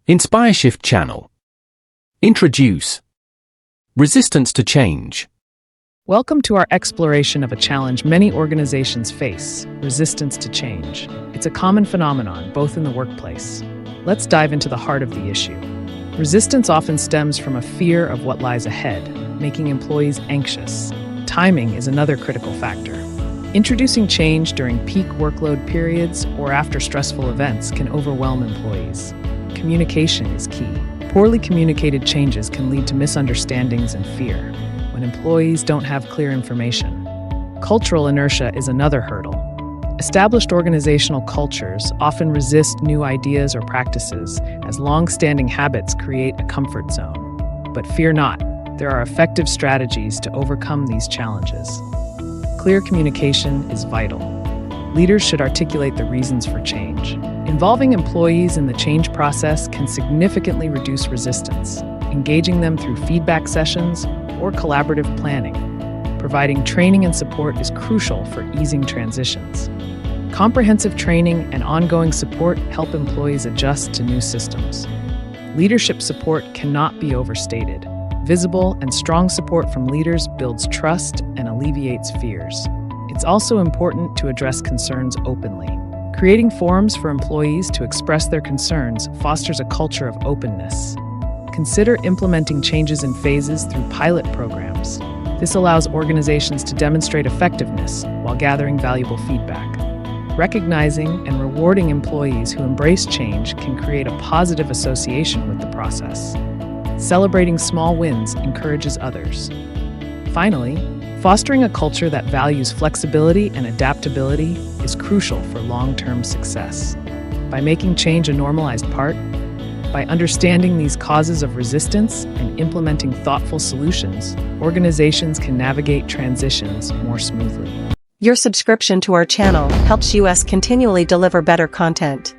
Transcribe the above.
InspireShift channel. Introduce resistance to change. Welcome to our exploration of a challenge many organizations face: resistance to change. It's a common phenomenon, both in the workplace. Let's dive into the heart of the issue. Resistance often stems from a fear of what lies ahead, making employees anxious. Timing is another critical factor. Introducing change during peak workload periods or after stressful events can overwhelm employees. Communication is key. Poorly communicated changes can lead to misunderstandings and fear when employees don't have clear information. Cultural inertia is another hurdle. Established organizational cultures often resist new ideas or practices as long-standing habits create a comfort zone. But fear not, there are effective strategies to overcome these challenges. Clear communication is vital. Leaders should articulate the reasons for change. Involving employees in the change process can significantly reduce resistance, engaging them through feedback sessions or collaborative planning. Providing training and support is crucial for easing transitions. Comprehensive training and ongoing support help employees adjust to new systems. Leadership support cannot be overstated. Visible and strong support from leaders builds trust and alleviates fears. It's also important to address concerns openly. Creating forums for employees to express their concerns fosters a culture of openness. Consider implementing changes in phases through pilot programs. This allows organizations to demonstrate effectiveness while gathering valuable feedback. Recognizing and rewarding employees who embrace change can create a positive association with the process. Celebrating small wins encourages others. Finally, fostering a culture that values flexibility and adaptability is crucial for long-term success. By making change a normalized part, by understanding these causes of resistance and implementing thoughtful solutions, organizations can navigate transitions more smoothly. Your subscription to our channel helps us continually deliver better content.